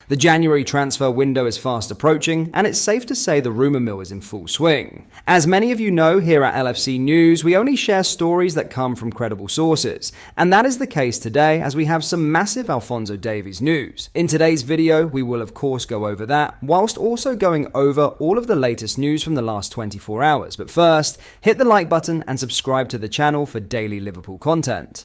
The January transfer window is fast approaching, and it's safe to say the rumour mill is in full swing. As many of you know, here at LFC News, we only share stories that come from credible sources, and that is the case today as we have some massive Alphonso Davies news. In today's video, we will of course go over that, whilst also going over all of the latest news from the last 24 hours. But first, hit the like button and subscribe to the channel for daily Liverpool content.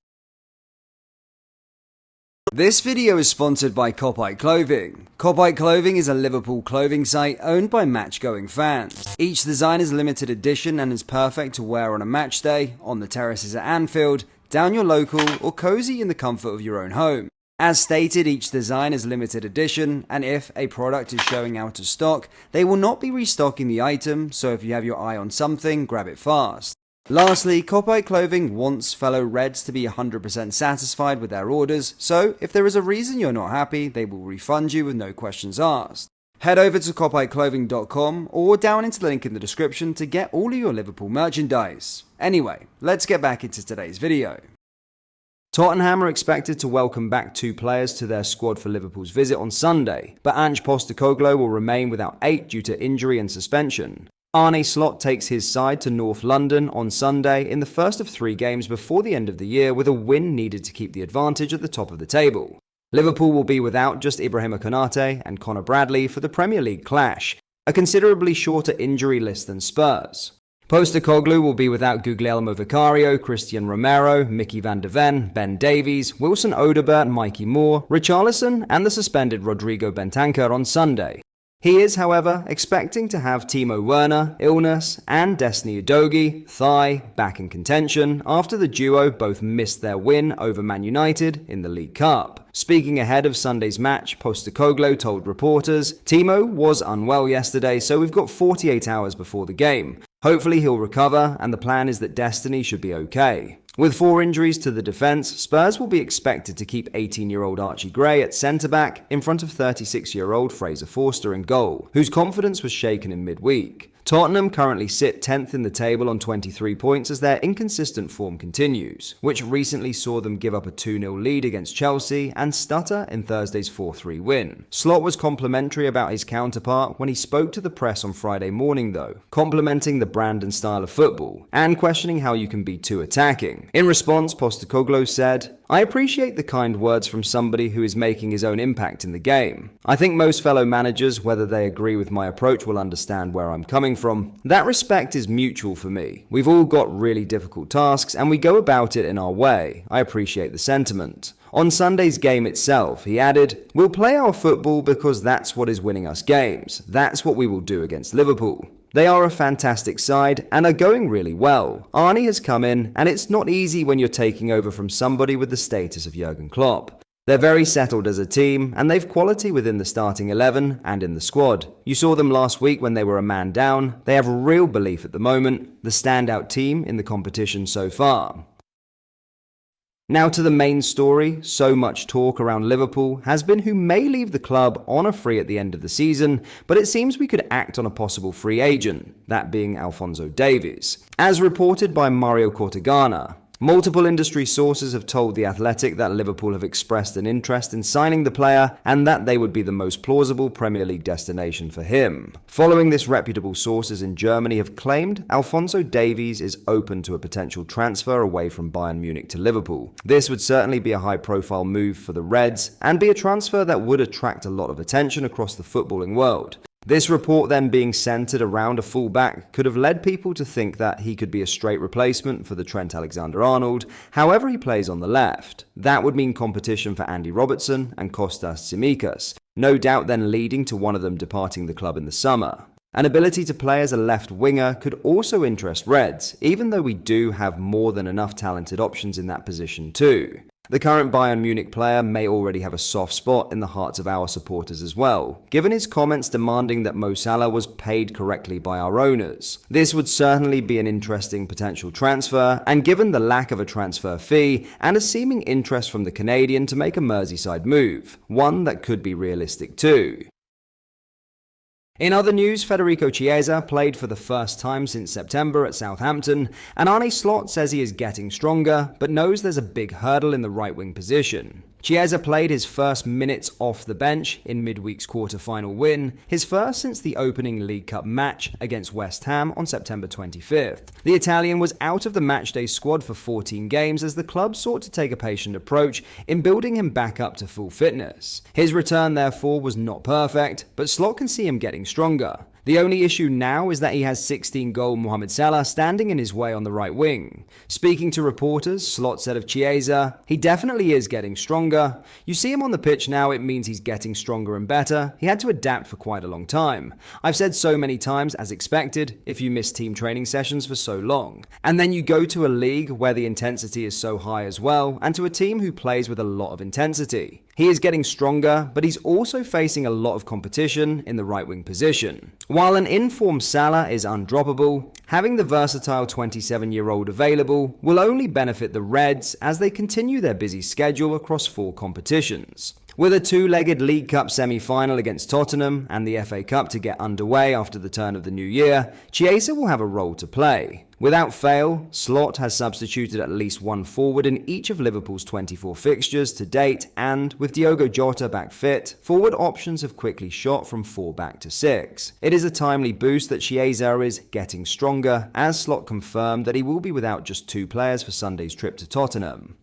This video is sponsored by Clothing. Clothing is a Liverpool clothing site owned by match-going fans. Each design is limited edition and is perfect to wear on a match day, on the terraces at Anfield, down your local, or cozy in the comfort of your own home. As stated, each design is limited edition, and if a product is showing out of stock, they will not be restocking the item, so if you have your eye on something, grab it fast. Lastly, Clothing wants fellow Reds to be 100% satisfied with their orders, so if there is a reason you're not happy, they will refund you with no questions asked. Head over to clothing.com or down into the link in the description to get all of your Liverpool merchandise. Anyway, let's get back into today's video. Tottenham are expected to welcome back 2 players to their squad for Liverpool's visit on Sunday, but Ange Postecoglou will remain without 8 due to injury and suspension. Arne Slot takes his side to North London on Sunday in the first of 3 games before the end of the year, with a win needed to keep the advantage at the top of the table. Liverpool will be without just Ibrahima Konate and Connor Bradley for the Premier League clash, a considerably shorter injury list than Spurs. Postecoglou will be without Guglielmo Vicario, Christian Romero, Mickey van de Ven, Ben Davies, Wilson Odobert, Mikey Moore, Richarlison and the suspended Rodrigo Bentancur on Sunday. He is, however, expecting to have Timo Werner, illness, and Destiny Udogie, thigh, back in contention after the duo both missed their win over Man United in the League Cup. Speaking ahead of Sunday's match, Postecoglou told reporters, "Timo was unwell yesterday, so we've got 48 hours before the game. Hopefully he'll recover, and the plan is that Destiny should be okay." With 4 injuries to the defence, Spurs will be expected to keep 18-year-old Archie Gray at centre-back in front of 36-year-old Fraser Forster in goal, whose confidence was shaken in midweek. Tottenham currently sit 10th in the table on 23 points as their inconsistent form continues, which recently saw them give up a 2-0 lead against Chelsea and stutter in Thursday's 4-3 win. Slot was complimentary about his counterpart when he spoke to the press on Friday morning though, complimenting the brand and style of football, and questioning how you can be too attacking. In response, Postecoglou said, "I appreciate the kind words from somebody who is making his own impact in the game. I think most fellow managers, whether they agree with my approach, will understand where I'm coming from. That respect is mutual for me. We've all got really difficult tasks and we go about it in our way. I appreciate the sentiment." On Sunday's game itself, he added, "We'll play our football because that's what is winning us games. That's what we will do against Liverpool. They are a fantastic side and are going really well. Arne has come in and it's not easy when you're taking over from somebody with the status of Jurgen Klopp. They're very settled as a team and they've quality within the starting 11 and in the squad. You saw them last week when they were a man down. They have real belief at the moment, the standout team in the competition so far." Now to the main story. So much talk around Liverpool has been who may leave the club on a free at the end of the season, but it seems we could act on a possible free agent, that being Alphonso Davies. As reported by Mario Cortegana, multiple industry sources have told The Athletic that Liverpool have expressed an interest in signing the player and that they would be the most plausible Premier League destination for him. Following this, reputable sources in Germany have claimed Alphonso Davies is open to a potential transfer away from Bayern Munich to Liverpool. This would certainly be a high-profile move for the Reds and be a transfer that would attract a lot of attention across the footballing world. This report then being centered around a fullback could have led people to think that he could be a straight replacement for the Trent Alexander-Arnold, however he plays on the left. That would mean competition for Andy Robertson and Kostas Tsimikas, no doubt then leading to one of them departing the club in the summer. An ability to play as a left winger could also interest Reds, even though we do have more than enough talented options in that position too. The current Bayern Munich player may already have a soft spot in the hearts of our supporters as well, given his comments demanding that Mo Salah was paid correctly by our owners. This would certainly be an interesting potential transfer, and given the lack of a transfer fee and a seeming interest from the Canadian to make a Merseyside move, one that could be realistic too. In other news, Federico Chiesa played for the first time since September at Southampton, and Arne Slot says he is getting stronger, but knows there's a big hurdle in the right-wing position. Chiesa played his first minutes off the bench in midweek's quarter-final win, his first since the opening League Cup match against West Ham on September 25th. The Italian was out of the matchday squad for 14 games as the club sought to take a patient approach in building him back up to full fitness. His return, therefore, was not perfect, but Slot can see him getting stronger. The only issue now is that he has 16-goal Mohamed Salah standing in his way on the right wing. Speaking to reporters, Slot said of Chiesa, "He definitely is getting stronger. You see him on the pitch now, it means he's getting stronger and better. He had to adapt for quite a long time. I've said so many times, as expected, if you miss team training sessions for so long. And then you go to a league where the intensity is so high as well, and to a team who plays with a lot of intensity. He is getting stronger, but he's also facing a lot of competition in the right wing position. While an in-form Salah is undroppable, having the versatile 27-year-old available will only benefit the Reds as they continue their busy schedule across 4 competitions. With a 2-legged League Cup semi-final against Tottenham and the FA Cup to get underway after the turn of the new year, Chiesa will have a role to play. Without fail, Slot has substituted at least one forward in each of Liverpool's 24 fixtures to date, and with Diogo Jota back fit, forward options have quickly shot from 4 back to 6. It is a timely boost that Chiesa is getting stronger, as Slot confirmed that he will be without just 2 players for Sunday's trip to Tottenham.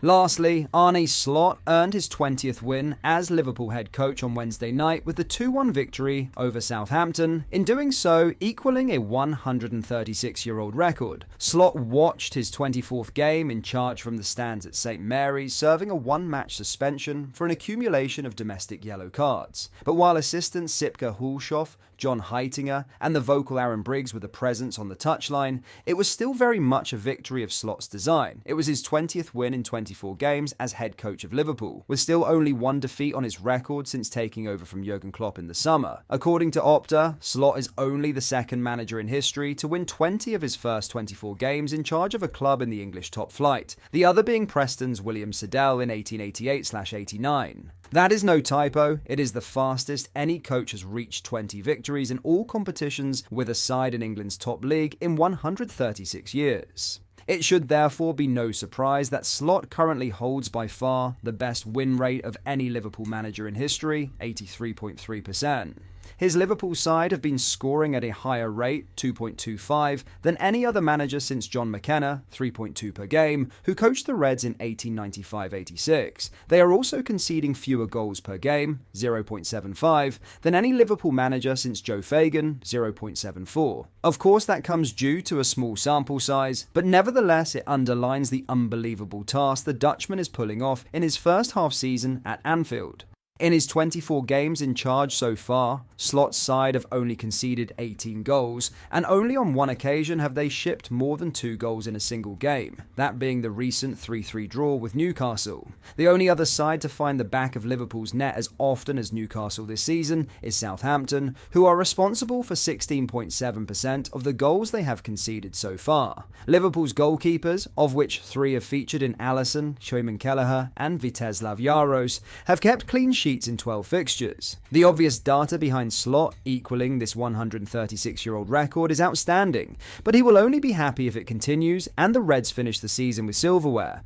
Lastly, Arne Slot earned his 20th win as Liverpool head coach on Wednesday night with the 2-1 victory over Southampton, in doing so equaling a 136-year-old record. Slot watched his 24th game in charge from the stands at St Mary's, serving a 1-match suspension for an accumulation of domestic yellow cards. But while assistants Sipka Hulshoff, John Heitinger and the vocal Aaron Briggs were the presence on the touchline, it was still very much a victory of Slot's design. It was his 20th win in 24 games as head coach of Liverpool, with still only 1 defeat on his record since taking over from Jurgen Klopp in the summer. According to Opta, Slot is only the second manager in history to win 20 of his first 24 games in charge of a club in the English top flight, the other being Preston's William Siddell in 1888/89. That is no typo, it is the fastest any coach has reached 20 victories in all competitions with a side in England's top league in 136 years. It should therefore be no surprise that Slot currently holds by far the best win rate of any Liverpool manager in history, 83.3%. His Liverpool side have been scoring at a higher rate, 2.25, than any other manager since John McKenna, 3.2 per game, who coached the Reds in 1895-86. They are also conceding fewer goals per game, 0.75, than any Liverpool manager since Joe Fagan, 0.74. Of course, that comes due to a small sample size, but nevertheless it underlines the unbelievable task the Dutchman is pulling off in his first half season at Anfield. In his 24 games in charge so far, Slot's side have only conceded 18 goals, and only on 1 occasion have they shipped more than 2 goals in a single game, that being the recent 3-3 draw with Newcastle. The only other side to find the back of Liverpool's net as often as Newcastle this season is Southampton, who are responsible for 16.7% of the goals they have conceded so far. Liverpool's goalkeepers, of which 3 have featured in Alisson, Shoeman Kelleher and Viteslav Jaros, have kept clean sheets in 12 fixtures. The obvious data behind Slot equaling this 136-year-old record is outstanding, but he will only be happy if it continues and the Reds finish the season with silverware.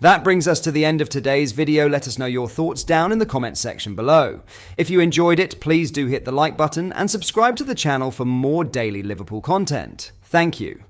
That brings us to the end of today's video. Let us know your thoughts down in the comments section below. If you enjoyed it, please do hit the like button and subscribe to the channel for more daily Liverpool content. Thank you.